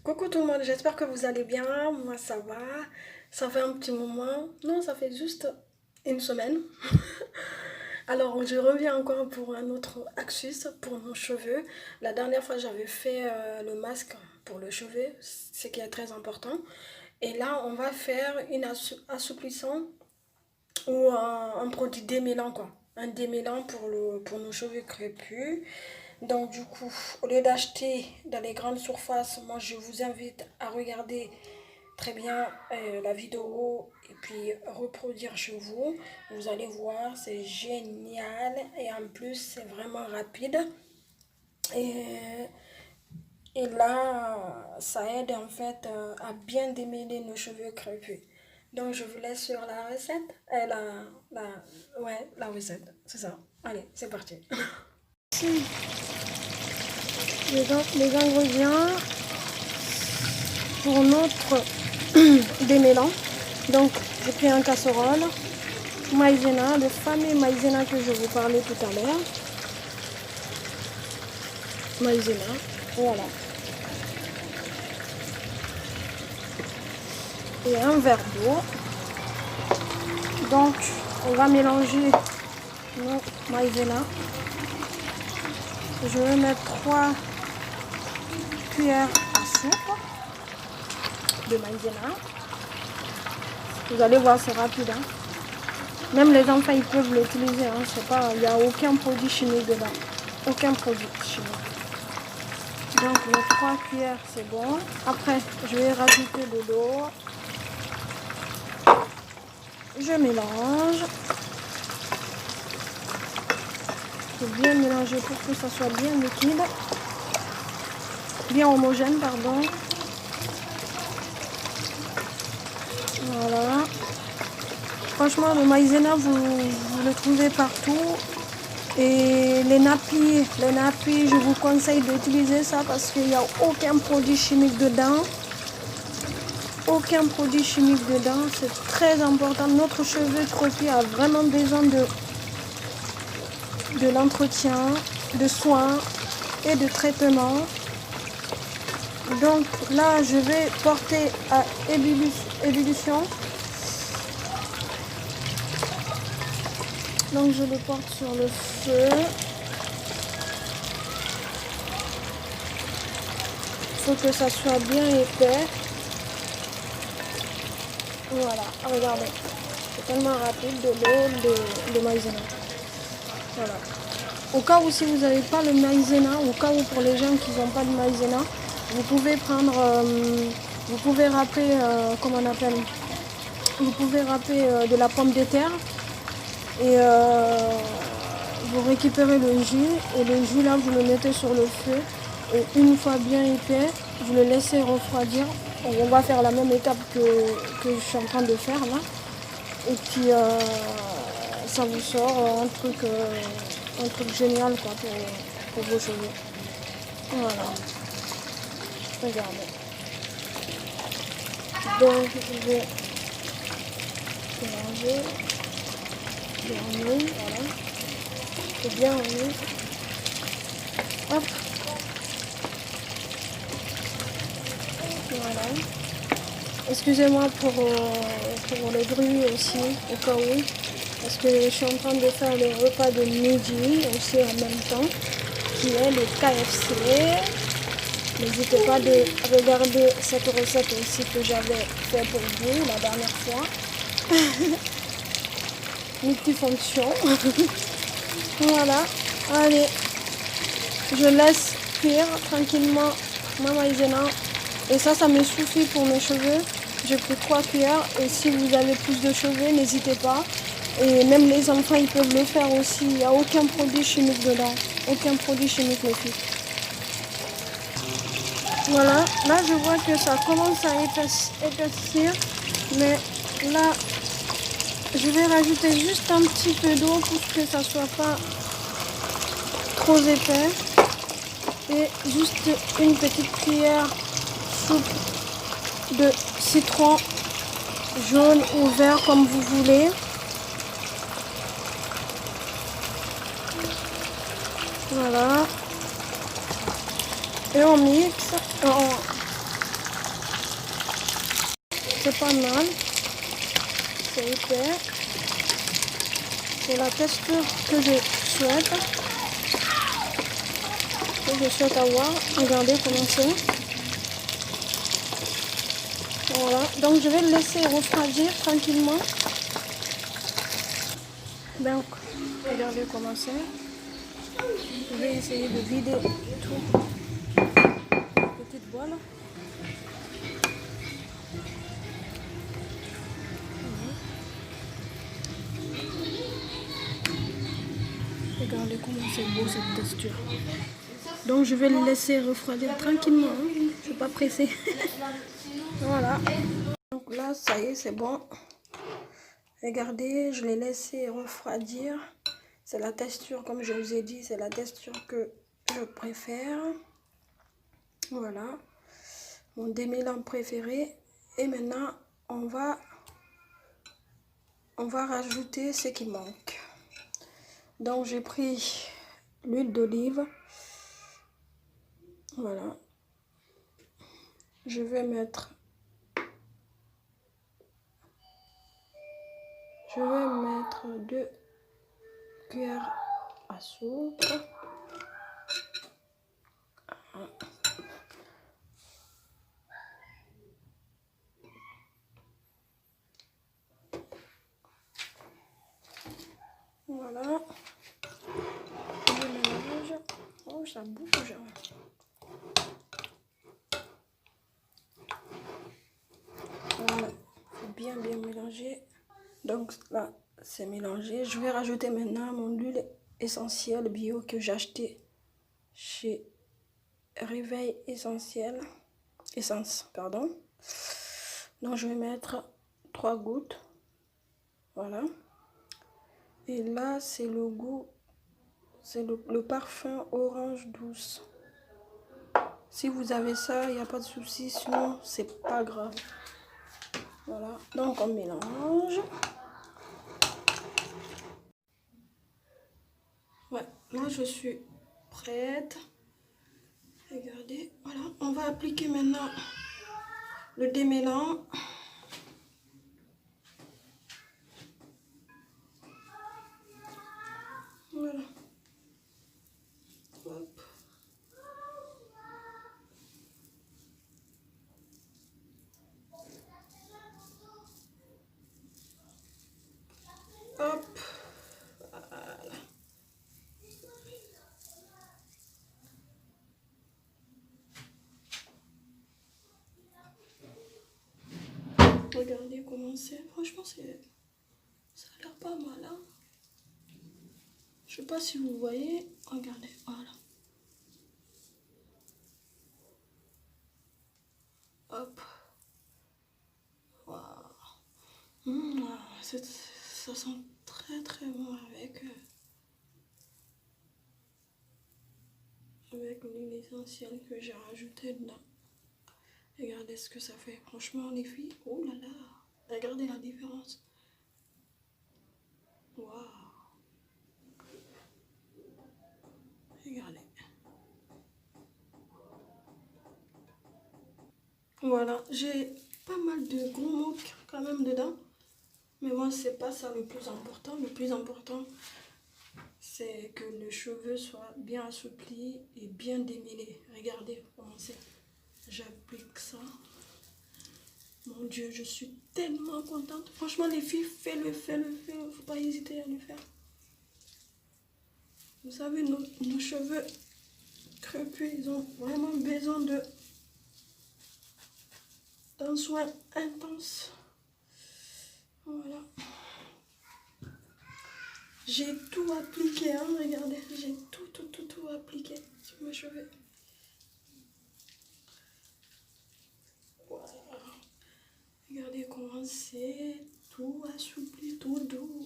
Coucou tout le monde, j'espère que vous allez bien. Moi ça va. Ça fait un petit moment. Non, ça fait juste une semaine. Alors je reviens encore pour un autre axus pour nos cheveux. La dernière fois j'avais fait le masque pour le cheveu, ce qui est très important. Et là on va faire une assouplissant ou un produit démêlant quoi. Un démêlant pour nos cheveux crépus. Donc du coup, au lieu d'acheter dans les grandes surfaces, moi je vous invite à regarder très bien la vidéo et puis reproduire chez vous. Vous allez voir, c'est génial et en plus c'est vraiment rapide. Et, et là, ça aide en fait à bien démêler nos cheveux crépus. Donc je vous laisse sur la recette. Ouais, la recette, c'est ça. Allez, c'est parti. Ici, les ingrédients pour notre démêlant. Donc, j'ai pris un casserole, maïzena, le fameux maïzena que je vous parlais tout à l'heure. Maïzena, voilà. Et un verre d'eau. Donc, on va mélanger nos maïzena. Je vais mettre 3 cuillères à soupe de maïzena. Vous allez voir, c'est rapide. Hein. Même les enfants, ils peuvent l'utiliser. Hein. C'est pas, il n'y a aucun produit chimique dedans. Aucun produit chimique. Donc les 3 cuillères, c'est bon. Après, je vais rajouter de l'eau. Je mélange. Il faut bien mélanger pour que ça soit bien liquide. Bien homogène, pardon. Voilà. Franchement, le maïzena, vous le trouvez partout. Et les nappies, je vous conseille d'utiliser ça parce qu'il n'y a aucun produit chimique dedans. Aucun produit chimique dedans, c'est très important. Notre cheveu crépus a vraiment besoin de l'entretien, de soins et de traitement. Donc là, je vais porter à ébullition. Donc je le porte sur le feu. Il faut que ça soit bien épais. Voilà, regardez. C'est tellement rapide de l'eau de maïzena. Voilà. Au cas où si vous n'avez pas le maïzena, au cas où pour les gens qui n'ont pas de maïzena, vous pouvez prendre, vous pouvez râper, comment on appelle, vous pouvez râper de la pomme de terre et vous récupérez le jus et le jus là vous le mettez sur le feu et une fois bien épais, vous le laissez refroidir. On va faire la même étape que je suis en train de faire là et puis ça vous sort un truc génial quoi, pour vos cheveux. Voilà. Regardez. Donc je vais mélanger. Bien en huile, voilà. C'est bien en huile. Hop. Voilà. Excusez-moi pour le bruit aussi, au cas où. Parce que je suis en train de faire le repas de midi aussi en même temps, qui est le KFC. N'hésitez pas de regarder cette recette aussi que j'avais fait pour vous la dernière fois. Multifonction. Voilà. Allez. Je laisse cuire tranquillement ma maïzena. Et ça me suffit pour mes cheveux. J'ai pris 3 cuillères. Et si vous avez plus de cheveux, n'hésitez pas. Et même les enfants, ils peuvent le faire aussi. Il n'y a aucun produit chimique dedans. Aucun produit chimique, les filles. Voilà, là je vois que ça commence à épaissir, mais là je vais rajouter juste un petit peu d'eau pour que ça soit pas trop épais et juste une petite cuillère soupe de citron jaune ou vert comme vous voulez. Voilà. Et on mixe. c'est pas mal. C'est hyper. C'est la texture que je souhaite. Que je souhaite avoir. Regardez comment c'est. Voilà. Donc je vais le laisser refroidir tranquillement. Donc, regardez comment c'est. Je vais essayer de vider tout. Petite boîte. Regardez comment c'est beau cette texture. Donc je vais le laisser refroidir tranquillement. Hein. Je ne suis pas pressée. Voilà. Donc là, ça y est, c'est bon. Regardez, je l'ai laissé refroidir. C'est la texture, comme je vous ai dit, c'est la texture que je préfère. Voilà. Mon démêlant préféré. Et maintenant, on va rajouter ce qui manque. Donc j'ai pris l'huile d'olive. Voilà. Je vais mettre 2 cuillères à soupe. Voilà. Je mélange. Oh, ça bouge. Voilà. Bien mélanger. Donc là, c'est mélangé. Je vais rajouter maintenant mon huile essentielle bio que j'ai acheté chez Réveil Essence, pardon. Donc je vais mettre 3 gouttes. Voilà. Et là, c'est le goût, c'est le parfum orange douce. Si vous avez ça, il n'y a pas de souci, sinon c'est pas grave. Voilà, donc on mélange. Ouais, moi je suis prête. Regardez, voilà, on va appliquer maintenant le démêlant. Voilà. Hop. Hop. Voilà. Regardez comment c'est. Franchement, ça a l'air pas mal. Hein? Je sais pas si vous voyez. Regardez, voilà. Hop. Waouh. Ça sent très bon avec l'huile essentielle que j'ai rajoutée dedans. Regardez ce que ça fait. Franchement, les filles, oh là là. Regardez la différence. Waouh. Regardez. Voilà, j'ai pas mal de gros mots quand même dedans. Mais moi, c'est pas ça le plus important. Le plus important, c'est que le cheveu soit bien assoupli et bien démêlé. Regardez comment c'est. J'applique ça. Mon Dieu, je suis tellement contente. Franchement, les filles, faites-le. Faut pas hésiter à le faire. Vous savez, nos cheveux crépus, ils ont vraiment besoin d'un soin intense. Voilà. J'ai tout appliqué, hein, regardez. J'ai tout appliqué sur mes cheveux. Voilà. Regardez comment c'est. Tout assoupli, tout doux.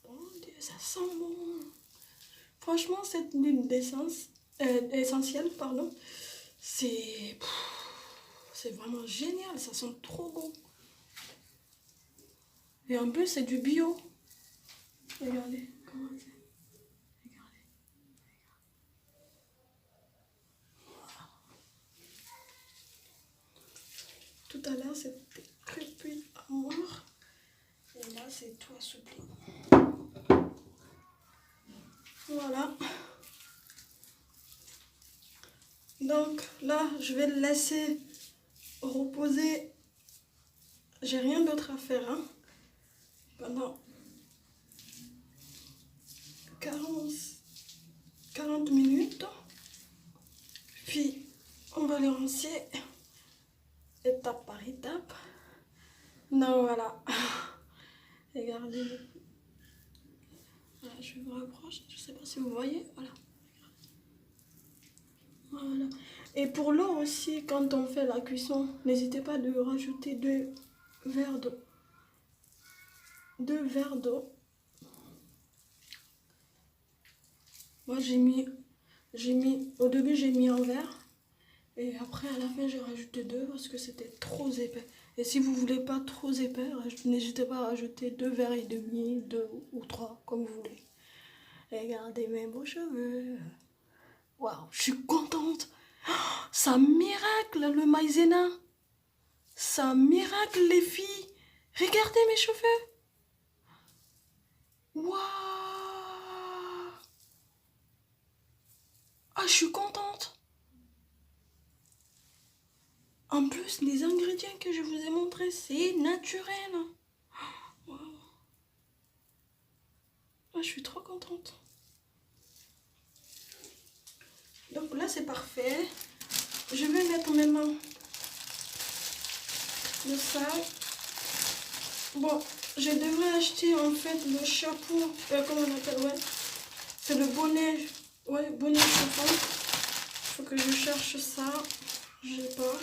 Mon Dieu, ça sent bon. Franchement, cette huile d'essence, essentielle, pardon, c'est vraiment génial. Ça sent trop bon. Et en plus, c'est du bio. Regardez comment c'est. Regardez. Tout à l'heure, c'était crépus à mort. Et là, c'est tout assoupli. Voilà. Donc là, je vais le laisser reposer. J'ai rien d'autre à faire hein, pendant 40 minutes. Puis, on va le rincer étape par étape. Non, voilà. Regardez. Voilà, je vous rapproche. Je ne sais pas si vous voyez. Voilà. Voilà. Et pour l'eau aussi, quand on fait la cuisson, n'hésitez pas de rajouter 2 verres d'eau. 2 verres d'eau. Moi, au début, j'ai mis un verre. Et après, à la fin, j'ai rajouté 2 parce que c'était trop épais. Et si vous voulez pas trop épais, n'hésitez pas à rajouter 2 verres et demi, 2 ou 3, comme vous voulez. Regardez mes beaux cheveux. Waouh, je suis contente. C'est un miracle, le maïzena. C'est un miracle, les filles. Regardez mes cheveux. Waouh. Ah, je suis contente. En plus, les ingrédients que je vous ai montrés, c'est naturel. Wow. Ah, je suis trop contente. Donc là, c'est parfait. Je vais mettre maintenant le sel. Bon, je devrais acheter en fait le chapeau, comment on appelle, ouais. C'est le bonnet, ouais, bonnet chauffant. Il faut que je cherche ça. Je sais pas.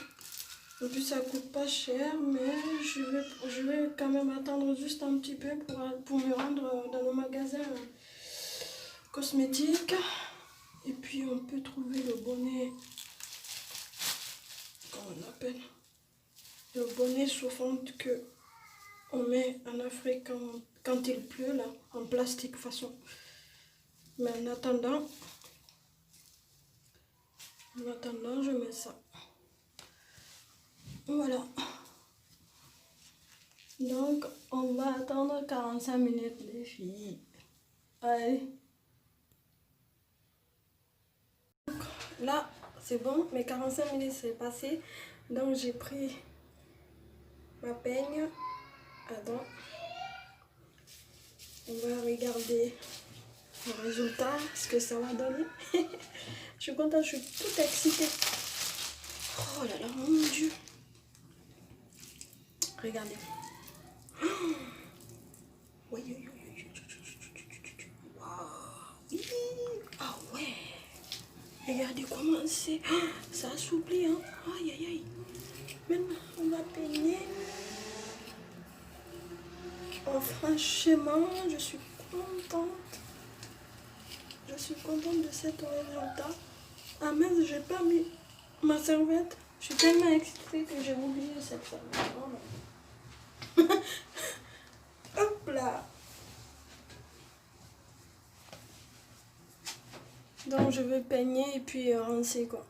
En plus, ça coûte pas cher, mais je vais quand même attendre juste un petit peu pour me rendre dans le magasin cosmétique. Et puis, on peut trouver le bonnet, comment on appelle, le bonnet chauffant que on met en Afrique quand il pleut, là, en plastique façon. Mais en attendant, je mets ça. Voilà. Donc, on va attendre 45 minutes, les filles. Allez. Là, c'est bon, mes 45 minutes c'est passé. Donc, j'ai pris ma peigne. Attends. On va regarder le résultat, ce que ça va donner. Je suis contente, je suis toute excitée. Oh là là, mon Dieu. Regardez. Ah ouais. Regardez comment c'est. Ça assouplit, hein. Aïe aïe aïe. Maintenant, on va peigner. Oh, franchement, je suis contente. Je suis contente de cet résultat. Ah mince, j'ai pas mis ma serviette. Je suis tellement excitée que j'ai oublié cette serviette. Oh non. Hop là. Donc je vais peigner et puis rincer quoi.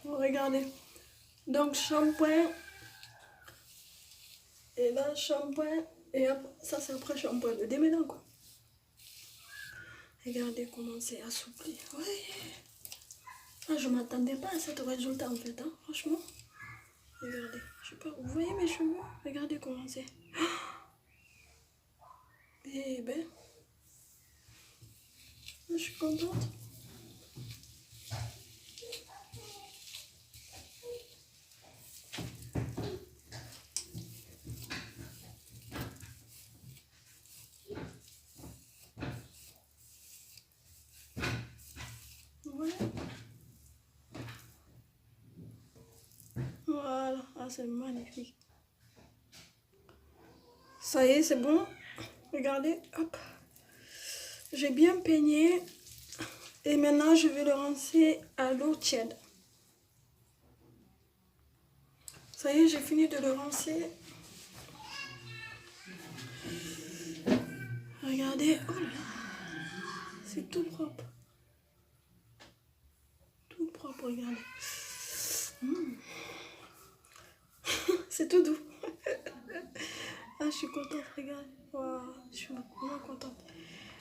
Regardez. Donc shampoing. Et là shampoing. Et hop, ça c'est après shampoing. Le démêlant quoi. Regardez comment c'est assoupli. Ouais. Ah, je m'attendais pas à cet résultat en fait. Hein, franchement. Regardez. Je sais pas. Vous voyez mes cheveux? Regardez comment c'est. Eh ben. Je suis contente. Ouais. Voilà. Ah, c'est magnifique. Ça y est, c'est bon. Regardez. Hop. J'ai bien peigné. Et maintenant, je vais le rincer à l'eau tiède. Ça y est, j'ai fini de le rincer. Regardez. Oh là là. C'est tout propre. Tout propre, regardez. C'est tout doux. Ah, je suis contente, regarde. Wow, je suis vraiment contente.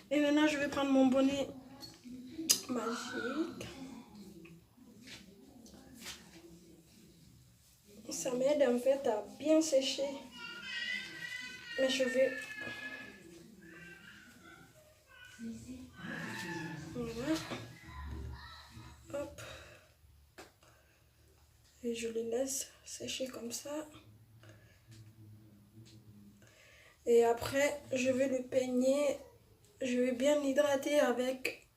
Et maintenant, je vais prendre mon bonnet magique. Ça m'aide en fait à bien sécher mes cheveux. Voilà. Hop. Et je les laisse sécher comme ça. Et après, je vais le peigner. Je vais bien l'hydrater avec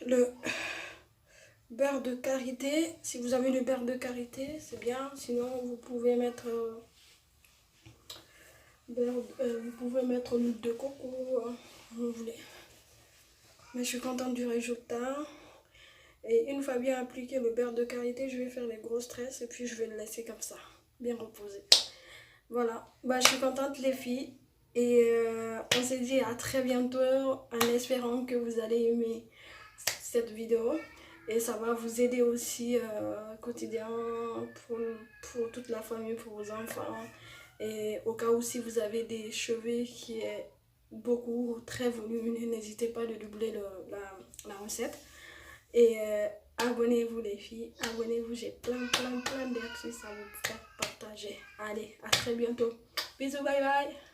le beurre de karité. Si vous avez le beurre de karité, c'est bien. Sinon, vous pouvez mettre vous pouvez mettre l'huile de coco, vous voulez. Mais je suis contente du résultat. Et une fois bien appliqué le beurre de karité, je vais faire les grosses tresses et puis je vais le laisser comme ça, bien reposer. Voilà, bah, je suis contente les filles. Et on se dit à très bientôt en espérant que vous allez aimer cette vidéo. Et ça va vous aider aussi quotidien pour toute la famille, pour vos enfants. Et au cas où si vous avez des cheveux qui est beaucoup, très volumineux, n'hésitez pas à doubler la recette. Et abonnez-vous les filles, abonnez-vous, j'ai plein d'astuces à vous faire partager. Allez, à très bientôt. Bisous, bye bye.